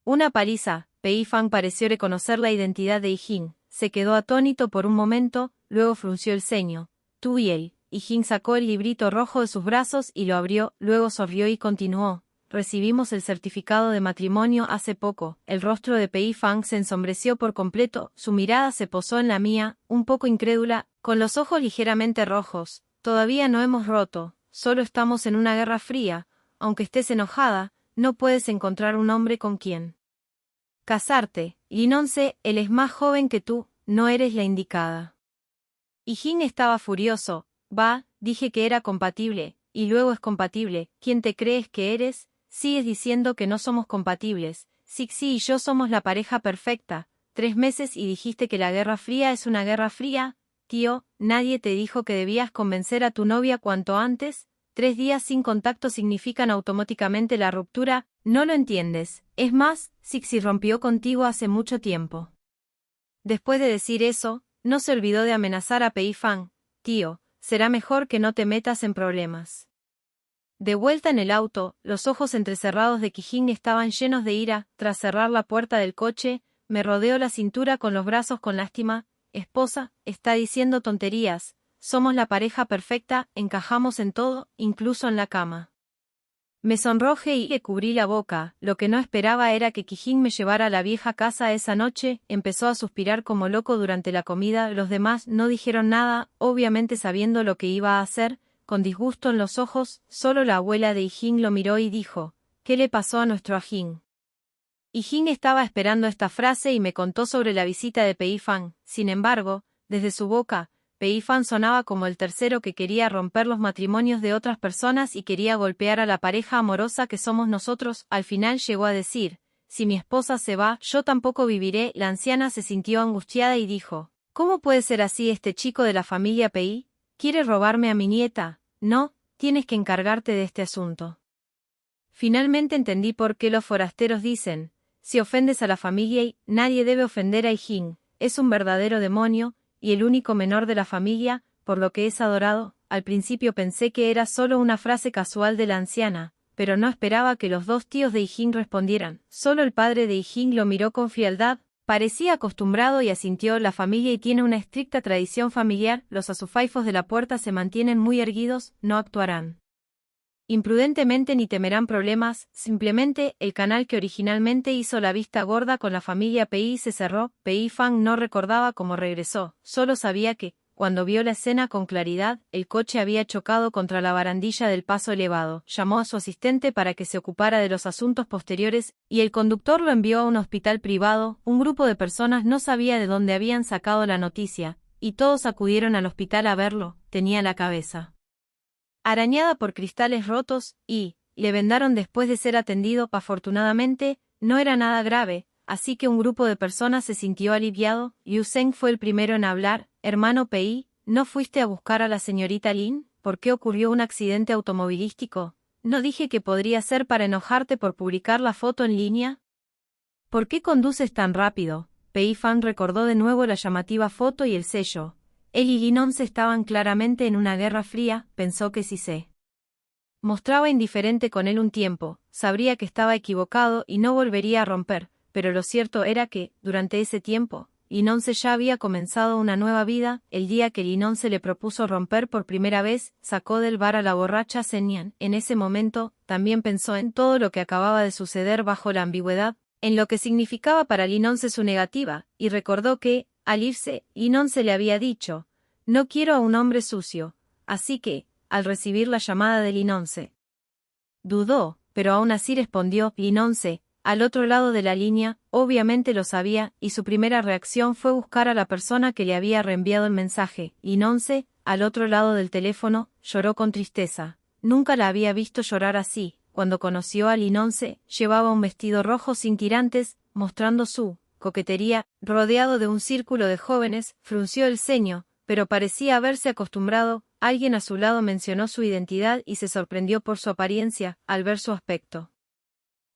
una paliza. Pei Fang pareció reconocer la identidad de Jin, se quedó atónito por un momento, luego frunció el ceño. Tú y él. Jin sacó el librito rojo de sus brazos y lo abrió, luego sonrió y continuó. Recibimos el certificado de matrimonio hace poco. El rostro de Pei Fang se ensombreció por completo, su mirada se posó en la mía, un poco incrédula, con los ojos ligeramente rojos. Todavía no hemos roto, solo estamos en una guerra fría. Aunque estés enojada, no puedes encontrar un hombre con quien casarte. Linonce, él es más joven que tú, no eres la indicada. Jin estaba furioso. Dije que era compatible, y luego es compatible. ¿Quién te crees que eres? Sigues diciendo que no somos compatibles. Sixi y yo somos la pareja perfecta. 3 meses y dijiste que la Guerra Fría es una guerra fría. Tío, ¿nadie te dijo que debías convencer a tu novia cuanto antes? 3 días sin contacto significan automáticamente la ruptura. No lo entiendes. Es más, Sixi rompió contigo hace mucho tiempo. Después de decir eso, no se olvidó de amenazar a Pei Fang. Tío, será mejor que no te metas en problemas. De vuelta en el auto, los ojos entrecerrados de Jin estaban llenos de ira. Tras cerrar la puerta del coche, me rodeó la cintura con los brazos con lástima. Esposa, está diciendo tonterías. Somos la pareja perfecta, encajamos en todo, incluso en la cama. Me sonrojé y le cubrí la boca. Lo que no esperaba era que Jin me llevara a la vieja casa esa noche. Empezó a suspirar como loco durante la comida. Los demás no dijeron nada, obviamente sabiendo lo que iba a hacer. Con disgusto en los ojos, solo la abuela de Jin lo miró y dijo: ¿Qué le pasó a nuestro Jin? Jin estaba esperando esta frase y me contó sobre la visita de Pei Fang. Sin embargo, desde su boca, Pei Fang sonaba como el tercero que quería romper los matrimonios de otras personas y quería golpear a la pareja amorosa que somos nosotros. Al final llegó a decir: si mi esposa se va, yo tampoco viviré. La anciana se sintió angustiada y dijo: ¿cómo puede ser así este chico de la familia Pei? ¿Quiere robarme a mi nieta? No, tienes que encargarte de este asunto. Finalmente entendí por qué los forasteros dicen: si ofendes a la familia, nadie debe ofender a Jin. Es un verdadero demonio, y el único menor de la familia, por lo que es adorado. Al principio pensé que era solo una frase casual de la anciana, pero no esperaba que los dos tíos de Jin respondieran. Solo el padre de Jin lo miró con frialdad, parecía acostumbrado y asintió. La familia tiene una estricta tradición familiar, los azufaifos de la puerta se mantienen muy erguidos, no actuarán imprudentemente ni temerán problemas. Simplemente, el canal que originalmente hizo la vista gorda con la familia Pei se cerró. Pei Fang no recordaba cómo regresó, solo sabía que, cuando vio la escena con claridad, el coche había chocado contra la barandilla del paso elevado. Llamó a su asistente para que se ocupara de los asuntos posteriores, y el conductor lo envió a un hospital privado. Un grupo de personas no sabía de dónde habían sacado la noticia, y todos acudieron al hospital a verlo. Tenía la cabeza arañada por cristales rotos, y le vendaron después de ser atendido. Afortunadamente, no era nada grave, así que un grupo de personas se sintió aliviado. Liu Zeng fue el primero en hablar. Hermano Pei, ¿no fuiste a buscar a la señorita Lin? ¿Por qué ocurrió un accidente automovilístico? ¿No dije que podría ser para enojarte por publicar la foto en línea? ¿Por qué conduces tan rápido? Pei Fang recordó de nuevo la llamativa foto y el sello. Él y Linonce estaban claramente en una guerra fría. Pensó que si se mostraba indiferente con él un tiempo, sabría que estaba equivocado y no volvería a romper, pero lo cierto era que, durante ese tiempo, Linonce ya había comenzado una nueva vida. El día que Linonce le propuso romper por primera vez, sacó del bar a la borracha Zenian. En ese momento, también pensó en todo lo que acababa de suceder bajo la ambigüedad, en lo que significaba para Linonce su negativa, y recordó que, al irse, Linonce le había dicho: no quiero a un hombre sucio. Así que, al recibir la llamada de Linonce, dudó, pero aún así respondió: Linonce, al otro lado de la línea, obviamente lo sabía, y su primera reacción fue buscar a la persona que le había reenviado el mensaje. Linonce, al otro lado del teléfono, lloró con tristeza. Nunca la había visto llorar así. Cuando conoció a Linonce, llevaba un vestido rojo sin tirantes, mostrando su coquetería. Rodeado de un círculo de jóvenes, frunció el ceño, pero parecía haberse acostumbrado. Alguien a su lado mencionó su identidad y se sorprendió por su apariencia, al ver su aspecto.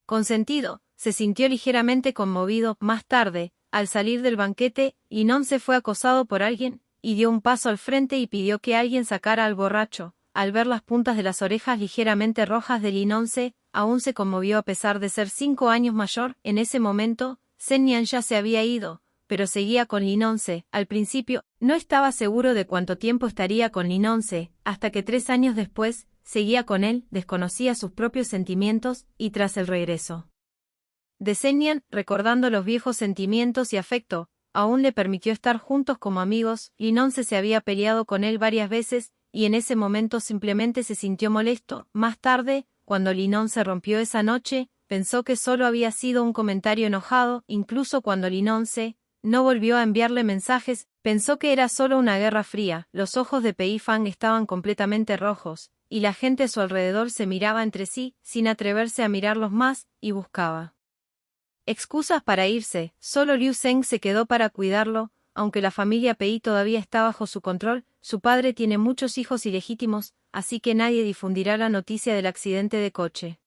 Consentido, se sintió ligeramente conmovido. Más tarde, al salir del banquete, Linonce fue acosado por alguien, y dio un paso al frente y pidió que alguien sacara al borracho. Al ver las puntas de las orejas ligeramente rojas de Linonce, aún se conmovió a pesar de ser 5 años mayor. En ese momento, Sennian ya se había ido, pero seguía con Linonce. Al principio, no estaba seguro de cuánto tiempo estaría con Linonce, hasta que 3 años después, seguía con él, desconocía sus propios sentimientos, y tras el regreso de Sennian, recordando los viejos sentimientos y afecto, aún le permitió estar juntos como amigos. Linonce se había peleado con él varias veces, y en ese momento simplemente se sintió molesto. Más tarde, cuando Linonce rompió esa noche, pensó que solo había sido un comentario enojado. Incluso cuando Linonce no volvió a enviarle mensajes, pensó que era solo una guerra fría. Los ojos de Pei Fang estaban completamente rojos, y la gente a su alrededor se miraba entre sí, sin atreverse a mirarlos más, y buscaba excusas para irse. Solo Liu Zheng se quedó para cuidarlo, aunque la familia Pei todavía está bajo su control. Su padre tiene muchos hijos ilegítimos, así que nadie difundirá la noticia del accidente de coche.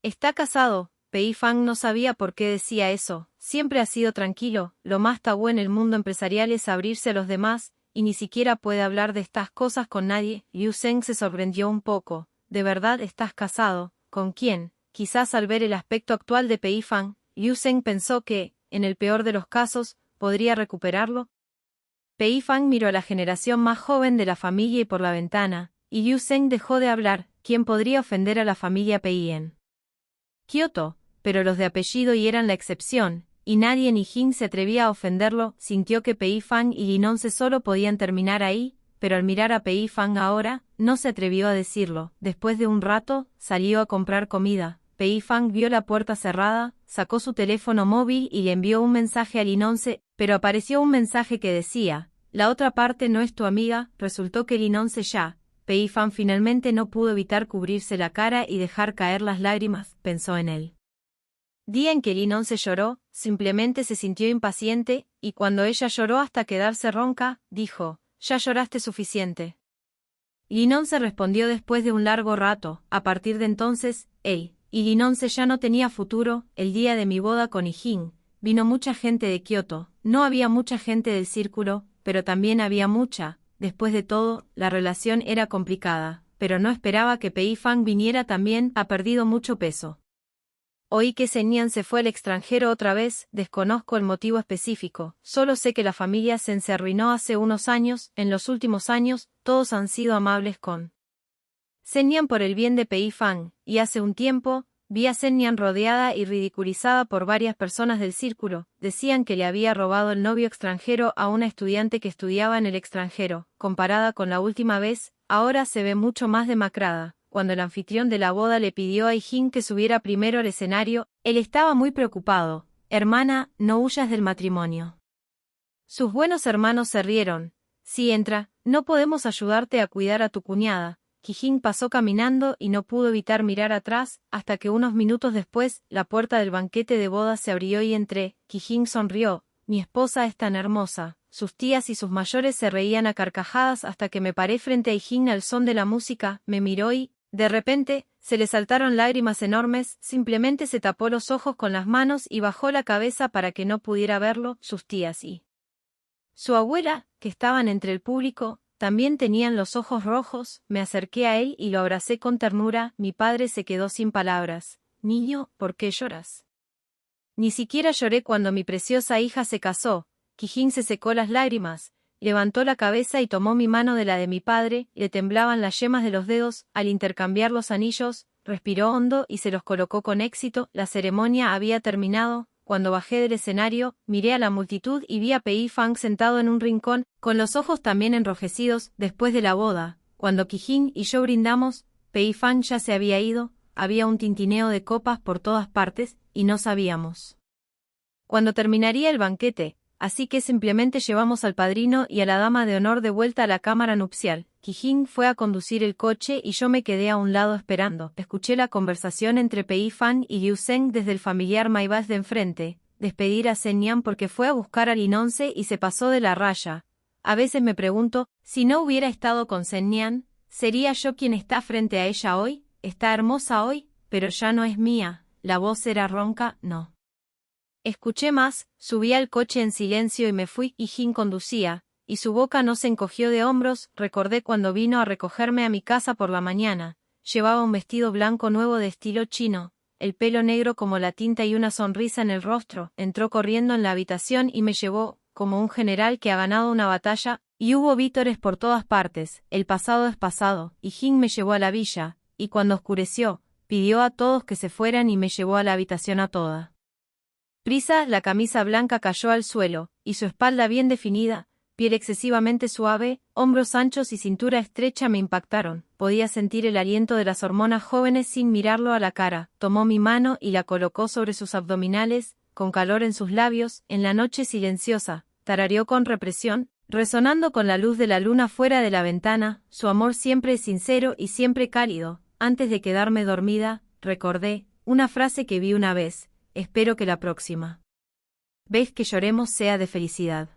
Está casado. Pei Fang no sabía por qué decía eso. Siempre ha sido tranquilo. Lo más tabú en el mundo empresarial es abrirse a los demás, y ni siquiera puede hablar de estas cosas con nadie. Liu Zheng se sorprendió un poco. ¿De verdad estás casado? ¿Con quién? Quizás al ver el aspecto actual de Pei Fang, Liu Zheng pensó que, en el peor de los casos, podría recuperarlo. Pei Fang miró a la generación más joven de la familia y por la ventana, y Liu Zheng dejó de hablar. ¿Quién podría ofender a la familia Pei en Kioto? Pero los de apellido Y eran la excepción, y nadie ni Jin se atrevía a ofenderlo. Sintió que Pei Fang y Linonce solo podían terminar ahí, pero al mirar a Pei Fang ahora, no se atrevió a decirlo. Después de un rato, salió a comprar comida. Pei Fang vio la puerta cerrada, sacó su teléfono móvil y le envió un mensaje a Linonce, pero apareció un mensaje que decía: la otra parte no es tu amiga. Resultó que Linonce ya. Pei Fang finalmente no pudo evitar cubrirse la cara y dejar caer las lágrimas. Pensó en él día en que Linonce lloró, simplemente se sintió impaciente, y cuando ella lloró hasta quedarse ronca, dijo: ya lloraste suficiente. Linonce respondió después de un largo rato. A partir de entonces, él y Linonce ya no tenía futuro. El día de mi boda con Ijin, vino mucha gente de Kioto. No había mucha gente del círculo, pero también había mucha. Después de todo, la relación era complicada, pero no esperaba que Pei Fang viniera también. Ha perdido mucho peso. Oí que Sennian se fue al extranjero otra vez. Desconozco el motivo específico, solo sé que la familia Sen se arruinó hace unos años. En los últimos años, todos han sido amables con Sennian por el bien de Pei Fang, y hace un tiempo, vi a Sennian rodeada y ridiculizada por varias personas del círculo. Decían que le había robado el novio extranjero a una estudiante que estudiaba en el extranjero. Comparada con la última vez, ahora se ve mucho más demacrada. Cuando el anfitrión de la boda le pidió a Ijin que subiera primero al escenario, él estaba muy preocupado. Hermana, no huyas del matrimonio. Sus buenos hermanos se rieron. Si entra, no podemos ayudarte a cuidar a tu cuñada. Ijin pasó caminando y no pudo evitar mirar atrás, hasta que unos minutos después, la puerta del banquete de bodas se abrió y entré. Ijin sonrió. Mi esposa es tan hermosa. Sus tías y sus mayores se reían a carcajadas hasta que me paré frente a Ijin al son de la música. Me miró y, de repente, se le saltaron lágrimas enormes. Simplemente se tapó los ojos con las manos y bajó la cabeza para que no pudiera verlo. Sus tías y su abuela, que estaban entre el público, también tenían los ojos rojos. Me acerqué a él y lo abracé con ternura. Mi padre se quedó sin palabras. Niño, ¿por qué lloras? Ni siquiera lloré cuando mi preciosa hija se casó. Ijin se secó las lágrimas, levantó la cabeza y tomó mi mano de la de mi padre. Le temblaban las yemas de los dedos al intercambiar los anillos. Respiró hondo y se los colocó con éxito. La ceremonia había terminado. Cuando bajé del escenario, miré a la multitud y vi a Pei Fang sentado en un rincón, con los ojos también enrojecidos. Después de la boda, cuando Ijin y yo brindamos, Pei Fang ya se había ido. había un tintineo de copas por todas partes, y no sabíamos cuándo terminaría el banquete, así que simplemente llevamos al padrino y a la dama de honor de vuelta a la cámara nupcial. Qi fue a conducir el coche y yo me quedé a un lado esperando. Escuché la conversación entre Pei Fan y Liu Zheng desde el familiar Maibas de enfrente. Despedir a Zhen Nian porque fue a buscar a Lin 11 y se pasó de la raya. A veces me pregunto, si no hubiera estado con Zhen Nian, ¿sería yo quien está frente a ella hoy? Está hermosa hoy, pero ya no es mía. La voz era ronca, no. Escuché más, subí al coche en silencio y me fui. Jin conducía, y su boca no se encogió de hombros. Recordé cuando vino a recogerme a mi casa por la mañana. Llevaba un vestido blanco nuevo de estilo chino, el pelo negro como la tinta y una sonrisa en el rostro. Entró corriendo en la habitación y me llevó, como un general que ha ganado una batalla, y hubo vítores por todas partes. El pasado es pasado. Jin me llevó a la villa, y cuando oscureció, pidió a todos que se fueran y me llevó a la habitación a toda prisa. La camisa blanca cayó al suelo, y su espalda bien definida, piel excesivamente suave, hombros anchos y cintura estrecha me impactaron. Podía sentir el aliento de las hormonas jóvenes sin mirarlo a la cara. Tomó mi mano y la colocó sobre sus abdominales, con calor en sus labios. En la noche silenciosa, tarareó con represión, resonando con la luz de la luna fuera de la ventana. Su amor siempre es sincero y siempre cálido. Antes de quedarme dormida, recordé una frase que vi una vez: espero que la próxima vez que lloremos sea de felicidad.